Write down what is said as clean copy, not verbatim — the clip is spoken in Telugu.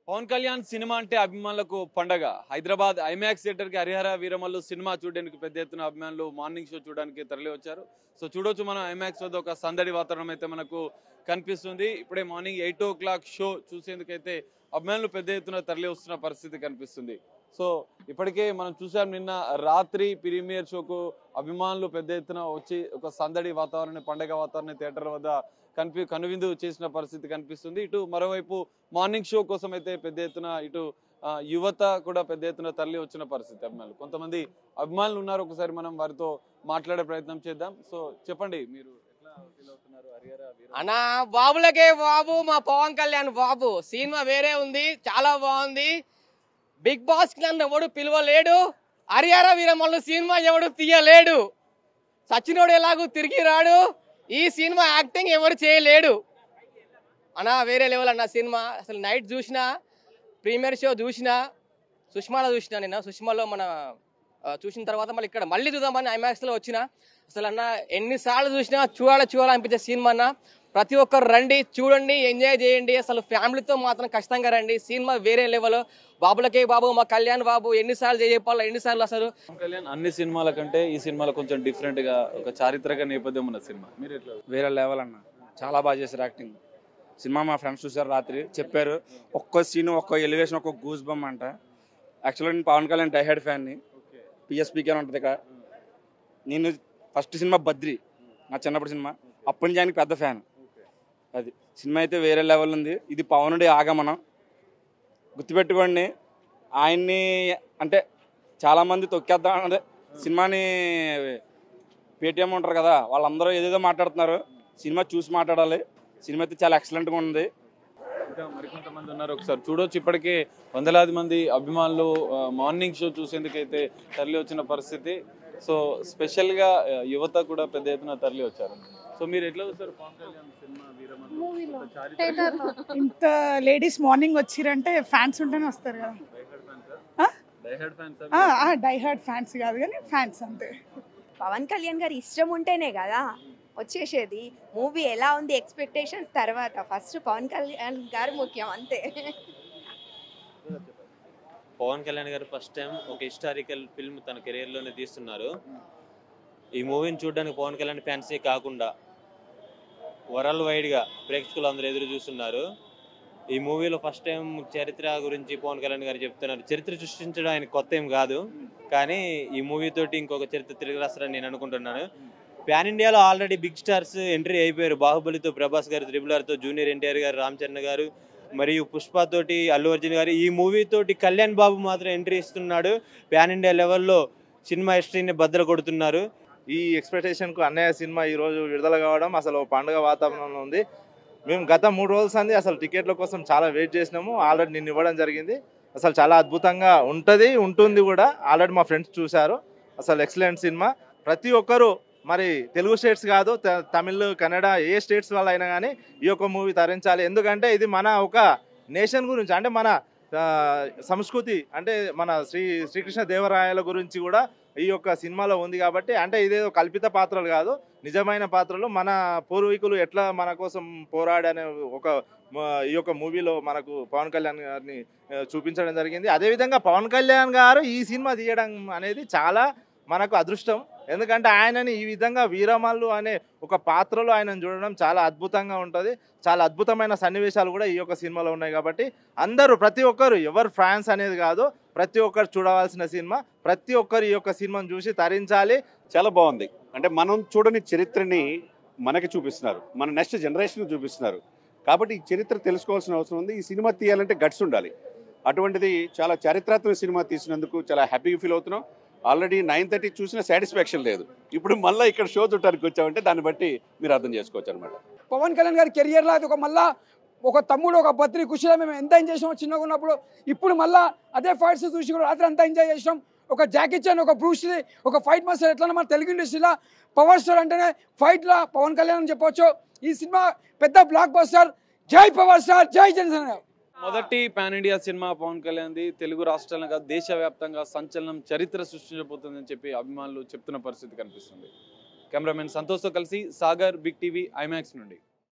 పవన్ కళ్యాణ్ సినిమా అంటే అభిమానులకు పండగ. హైదరాబాద్ ఐమాక్స్ థియేటర్ కి హరిహర వీరమల్లు సినిమా చూడడానికి పెద్ద ఎత్తున అభిమానులు మార్నింగ్ షో చూడడానికి తరలి వచ్చారు. సో చూడొచ్చు మనం ఐమాక్స్ వద్ద ఒక సందడి వాతావరణం అయితే మనకు కనిపిస్తుంది. ఇప్పుడే మార్నింగ్ 8 o'clock షో చూసేందుకైతే అభిమానులు పెద్ద ఎత్తున తరలి వస్తున్న పరిస్థితి కనిపిస్తుంది. సో ఇప్పటికే మనం చూసాం, నిన్న రాత్రి ప్రీమియర్ షోకు అభిమానులు పెద్ద ఎత్తున వచ్చి ఒక సందడి వాతావరణం, పండగ వాతావరణం థియేటర్ వద్ద కనువిందు చేసిన పరిస్థితి కనిపిస్తుంది. ఇటు మరోవైపు మార్నింగ్ షో కోసం అయితే పెద్ద ఎత్తున ఇటు యువత కూడా పెద్ద ఎత్తున తరలి వచ్చిన పరిస్థితి. అభిమానులు కొంతమంది అభిమానులు ఉన్నారు, ఒకసారి మనం వారితో మాట్లాడే ప్రయత్నం చేద్దాం. సో చెప్పండి, మీరు ఎట్లా ఫీల్ అవుతున్నారు? అన్నా బాబులకే బాబు, మా పవన్ కళ్యాణ్ బాబు సినిమా వేరే ఉంది, చాలా బాగుంది. బిగ్ బాస్ కి నన్ను ఎవడు పిలవలేడు, హరిహర వీరమల్లు సినిమా ఎవడు తీయలేడు, సచినోడు ఎలాగూ తిరిగి రాడు, ఈ సినిమా యాక్టింగ్ ఎవరు చేయలేడు అన్నా. వేరే లెవెల్ అన్న సినిమా. అసలు నైట్ చూసినా, ప్రీమియర్ షో చూసినా, సుష్మాలో చూసినా. నిన్న సుష్మాలో మన చూసిన తర్వాత మళ్ళీ ఇక్కడ మళ్ళీ చూద్దామని ఐమాక్స్లో వచ్చిన. అసలు అన్న ఎన్నిసార్లు చూసినా చూడాలనిపించే సినిమా అన్న. ప్రతి ఒక్కరు రండి, చూడండి, ఎంజాయ్ చేయండి. అసలు ఫ్యామిలీతో మాత్రం ఖచ్చితంగా రండి. సినిమా వేరే లెవెల్. బాబులకే బాబు, మా కళ్యాణ్ బాబు ఎన్నిసార్లు చెప్పాలి, ఎన్నిసార్లు. అసలు కళ్యాణ్ అన్ని సినిమాల కంటే ఈ సినిమాలో కొంచెం డిఫరెంట్ గా ఒక చారిత్రక నేపథ్యం ఉన్న సినిమా. మీరు ఎట్లా? వేరే లెవెల్ అన్న, చాలా బాగా చేశారు యాక్టింగ్. సినిమా మా ఫ్రెండ్స్ చూసారు, రాత్రి చెప్పారు. ఒక్కో సీన్, ఒక్కో ఎలివేషన్, ఒక్కో గూస్ బమ్ అంట. యాక్చువల్గా నేను పవన్ కళ్యాణ్ డైహెడ్ ఫ్యాన్ని. పిఎస్పీకే అని ఉంటుంది ఇక్కడ. నేను ఫస్ట్ సినిమా బద్రి, నా చిన్నప్పటి సినిమా. అప్పటి నుంచి ఆయనకి పెద్ద ఫ్యాన్. అది సినిమా అయితే వేరే లెవెల్ ఉంది. ఇది పవనుడి ఆగమనం, గుర్తుపెట్టుకోండి. ఆయన్ని అంటే చాలామంది తొక్కేద్దాం, అదే సినిమాని పేటీఎం ఉంటారు కదా, వాళ్ళందరూ ఏదేదో మాట్లాడుతున్నారు. సినిమా చూసి మాట్లాడాలి. సినిమా అయితే చాలా ఎక్సలెంట్గా ఉంది. ఇంకా మరికొంతమంది ఉన్నారు, ఒకసారి చూడొచ్చు. ఇప్పటికే వందలాది మంది అభిమానులు మార్నింగ్ షో చూసేందుకైతే తరలి వచ్చిన పరిస్థితి. సో స్పెషల్గా యువత కూడా పెద్ద ఎత్తున తరలి వచ్చారు. సో మీరు ఎట్లా చూస్తారు పవన్ కళ్యాణ్ సినిమా మూవీలో? ఇంత లేడీస్ మార్నింగ్ వచ్చిరంటే ఫ్యాన్స్ ఉంటేనే వస్తారు కదా. డైహార్డ్ ఫ్యాన్స్ కాదు కానీ ఫ్యాన్స్ అంతే. పవన్ కళ్యాణ్ గారు ఇష్టం ఉంటేనే కదా వచ్చేసేది. మూవీ ఎలా ఉంది ఎక్స్పెక్టేషన్స్ తర్వాత, ఫస్ట్ పవన్ కళ్యాణ్ గారు ముఖ్యం అంతే. పవన్ కళ్యాణ్ గారు ఫస్ట్ టైం ఒక హిస్టారికల్ ఫిల్మ్ తన కెరీర్లోనే తీస్తున్నారు. ఈ మూవీని చూడడానికి పవన్ కళ్యాణ్ ఫ్యాన్సే కాకుండా వరల్డ్ వైడ్గా ప్రేక్షకులు అందరూ ఎదురు చూస్తున్నారు. ఈ మూవీలో ఫస్ట్ టైం చరిత్ర గురించి పవన్ కళ్యాణ్ గారు చెప్తున్నారు. చరిత్ర సృష్టించడం ఆయన కొత్త ఏం కాదు, కానీ ఈ మూవీ తోటి ఇంకొక చరిత్ర తిరిగి రాస్తారని నేను అనుకుంటున్నాను. ప్యాన్ ఇండియాలో ఆల్రెడీ బిగ్ స్టార్స్ ఎంట్రీ అయిపోయారు. బాహుబలితో ప్రభాస్ గారు, త్రిబుల్-ఆర్తో జూనియర్ ఎన్టీఆర్ గారు, రామ్ చరణ్ గారు, మరియు పుష్ప తోటి అల్లు అర్జున్ గారు. ఈ మూవీ తోటి కళ్యాణ్ బాబు మాత్రం ఎంట్రీ ఇస్తున్నాడు. ప్యాన్ ఇండియా లెవెల్లో సినిమా హిస్టరీని బద్దలు కొడుతున్నారు. ఈ ఎక్స్పెక్టేషన్కు అన్నయ్య సినిమా ఈరోజు విడుదల కావడం అసలు పండుగ వాతావరణంలో ఉంది. మేము గత 3 రోజుల సంది అసలు టికెట్ల కోసం చాలా వెయిట్ చేసినాము. ఆల్రెడీ నిన్న ఇవ్వడం జరిగింది. అసలు చాలా అద్భుతంగా ఉంటుంది కూడా. ఆల్రెడీ మా ఫ్రెండ్స్ చూశారు. అసలు ఎక్సలెంట్ సినిమా. ప్రతి ఒక్కరూ, మరి తెలుగు స్టేట్స్ కాదు, తమిళ్, కన్నడ, ఏ స్టేట్స్ వాళ్ళు అయినా కానీ ఈ యొక్క మూవీ తరించాలి. ఎందుకంటే ఇది మన ఒక నేషన్ గురించి, అంటే మన సంస్కృతి, అంటే మన శ్రీకృష్ణ దేవరాయల గురించి కూడా ఈ యొక్క సినిమాలో ఉంది. కాబట్టి అంటే ఇదేదో కల్పిత పాత్రలు కాదు, నిజమైన పాత్రలు. మన పూర్వీకులు ఎట్లా మన కోసం పోరాడనే ఒక ఈ యొక్క మూవీలో మనకు పవన్ కళ్యాణ్ గారిని చూపించడం జరిగింది. అదేవిధంగా పవన్ కళ్యాణ్ గారు ఈ సినిమా తీయడం అనేది చాలా మనకు అదృష్టం. ఎందుకంటే ఆయనని ఈ విధంగా వీరమల్లు అనే ఒక పాత్రలో ఆయనను చూడడం చాలా అద్భుతంగా ఉంటుంది. చాలా అద్భుతమైన సన్నివేశాలు కూడా ఈ యొక్క సినిమాలో ఉన్నాయి. కాబట్టి అందరూ, ప్రతి ఒక్కరు, ఎవరు ఫ్యాన్స్ అనేది కాదు, ప్రతి ఒక్కరు చూడవలసిన సినిమా. ప్రతి ఒక్కరు ఈ యొక్క సినిమాను చూసి తరించాలి. చాలా బాగుంది. అంటే మనం చూడని చరిత్రని మనకి చూపిస్తున్నారు, మన నెక్స్ట్ జనరేషన్ చూపిస్తున్నారు. కాబట్టి ఈ చరిత్ర తెలుసుకోవాల్సిన అవసరం ఉంది. ఈ సినిమా తీయాలంటే గట్స్ ఉండాలి. అటువంటిది చాలా చారిత్రాత్మక సినిమా తీసినందుకు చాలా హ్యాపీగా ఫీల్ అవుతున్నాం. ఆల్రెడీ 9:30 చూసిన సాటిస్ఫాక్షన్ లేదు. ఇప్పుడు మళ్ళీ ఇక్కడ షో చూడటానికి వచ్చామంటే దాన్ని బట్టి మీరు అర్థం చేసుకోవచ్చు అనమాట. పవన్ కళ్యాణ్ గారి కెరియర్లో అది ఒక తమ్ముడు, ఒక బద్రి కుషిలో మేము ఎంత ఎంజాయ్ చేసాం చిన్నగా ఉన్నప్పుడు. ఇప్పుడు మళ్ళీ అదే ఫైట్స్ చూసి కూడా రాత్రి అంతా ఎంజాయ్ చేసాం. ఒక జాకీ చాన్, ఒక బ్రూస్ లీ, ఒక ఫైట్ మాస్టర్. ఎట్లా మన తెలుగు ఇండస్ట్రీలో పవర్ స్టార్ అంటేనే ఫైట్లో పవన్ కళ్యాణ్ అని చెప్పొచ్చు. ఈ సినిమా పెద్ద బ్లాక్ బస్టర్. జై పవర్ స్టార్, జై జనసేన. మొదటి పాన్ ఇండియా సినిమా పవన్ కళ్యాణ్ది. తెలుగు రాష్ట్రాలుగా దేశవ్యాప్తంగా సంచలనం, చరిత్ర సృష్టించబోతుందని చెప్పి అభిమానులు చెప్తున్న పరిస్థితి కనిపిస్తుంది. కెమెరామెన్ సంతోష్తో కలిసి సాగర్, బిగ్ టీవీ, ఐమాక్స్ నుండి.